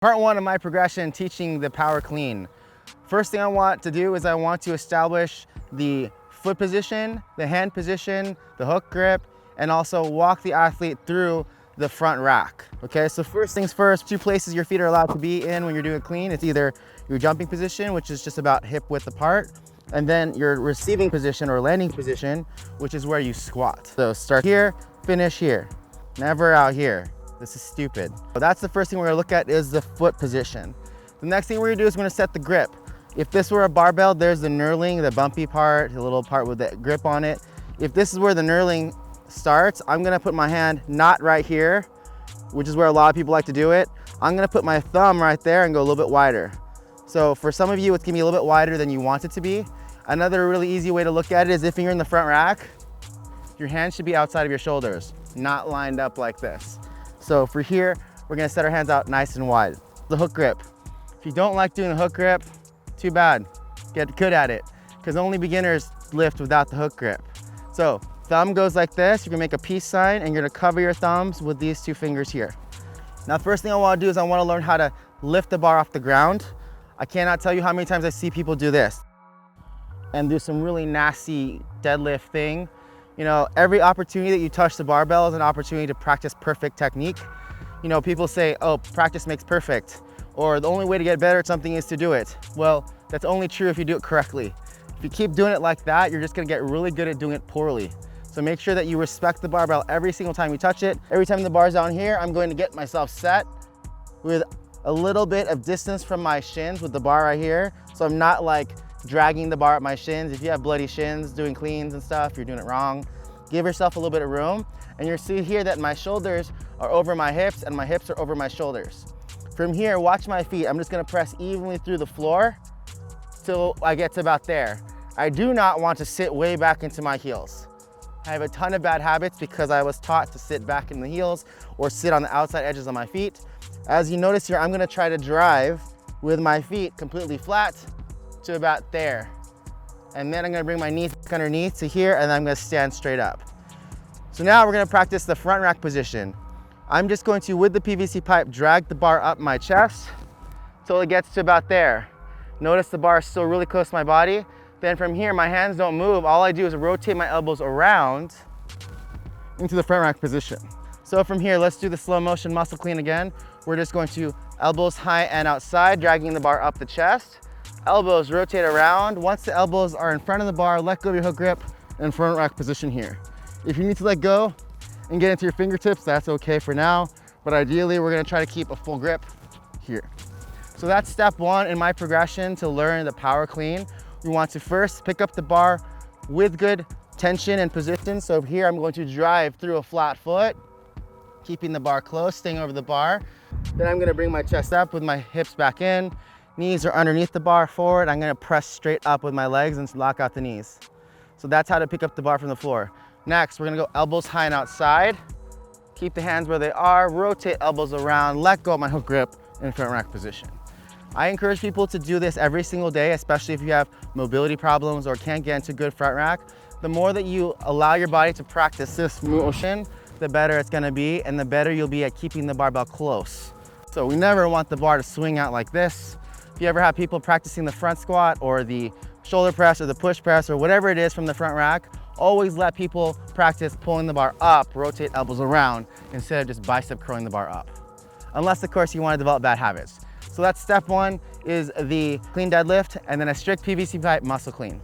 Part one of my progression teaching the power clean. First thing I want to do is I want to establish the foot position, the hand position, the hook grip, and also walk the athlete through the front rack. Okay, so first things first, 2 places your feet are allowed to be in when you're doing clean. It's either your jumping position, which is just about hip width apart, and then your receiving position or landing position, which is where you squat. So start here, finish here, never out here. This is stupid. So that's the first thing we're gonna look at is the foot position. The next thing we're gonna do is we're gonna set the grip. If this were a barbell, there's the knurling, the bumpy part, the little part with the grip on it. If this is where the knurling starts, I'm gonna put my hand not right here, which is where a lot of people like to do it. I'm gonna put my thumb right there and go a little bit wider. So for some of you, it's gonna be a little bit wider than you want it to be. Another really easy way to look at it is if you're in the front rack, your hand should be outside of your shoulders, not lined up like this. So for here, we're gonna set our hands out nice and wide. The hook grip. If you don't like doing the hook grip, too bad. Get good at it, because only beginners lift without the hook grip. So thumb goes like this, you're gonna make a peace sign and you're gonna cover your thumbs with these 2 fingers here. Now, first thing I wanna do is I wanna learn how to lift the bar off the ground. I cannot tell you how many times I see people do this and do some really nasty deadlift thing. You know, every opportunity that you touch the barbell is an opportunity to practice perfect technique. You know, people say, oh, practice makes perfect, or the only way to get better at something is to do it. Well, that's only true if you do it correctly. If you keep doing it like that, you're just gonna get really good at doing it poorly. So make sure that you respect the barbell every single time you touch it. Every time the bar's down here, I'm going to get myself set with a little bit of distance from my shins with the bar right here. So I'm not like dragging the bar up my shins. If you have bloody shins doing cleans and stuff, you're doing it wrong. Give yourself a little bit of room. And you'll see here that my shoulders are over my hips and my hips are over my shoulders. From here, watch my feet. I'm just gonna press evenly through the floor till I get to about there. I do not want to sit way back into my heels. I have a ton of bad habits because I was taught to sit back in the heels or sit on the outside edges of my feet. As you notice here, I'm gonna try to drive with my feet completely flat to about there. And then I'm gonna bring my knees underneath to here and I'm gonna stand straight up. So now we're gonna practice the front rack position. I'm just going to, with the PVC pipe, drag the bar up my chest till it gets to about there. Notice the bar is still really close to my body. Then from here, my hands don't move. All I do is rotate my elbows around into the front rack position. So from here, let's do the slow motion muscle clean again. We're just going to elbows high and outside, dragging the bar up the chest. Elbows rotate around. Once the elbows are in front of the bar, let go of your hook grip and front rack position here. If you need to let go and get into your fingertips, that's okay for now. But ideally, we're gonna try to keep a full grip here. So that's step 1 in my progression to learn the power clean. We want to first pick up the bar with good tension and position. So here I'm going to drive through a flat foot, keeping the bar close, staying over the bar. Then I'm gonna bring my chest up with my hips back in. Knees are underneath the bar forward. I'm gonna press straight up with my legs and lock out the knees. So that's how to pick up the bar from the floor. Next, we're gonna go elbows high and outside. Keep the hands where they are, rotate elbows around, let go of my hook grip in front rack position. I encourage people to do this every single day, especially if you have mobility problems or can't get into good front rack. The more that you allow your body to practice this motion, the better it's gonna be and the better you'll be at keeping the barbell close. So we never want the bar to swing out like this. If you ever have people practicing the front squat or the shoulder press or the push press or whatever it is from the front rack, always let people practice pulling the bar up, rotate elbows around, instead of just bicep curling the bar up. Unless, of course, you want to develop bad habits. So that's step 1 is the clean deadlift and then a strict PVC pipe muscle clean.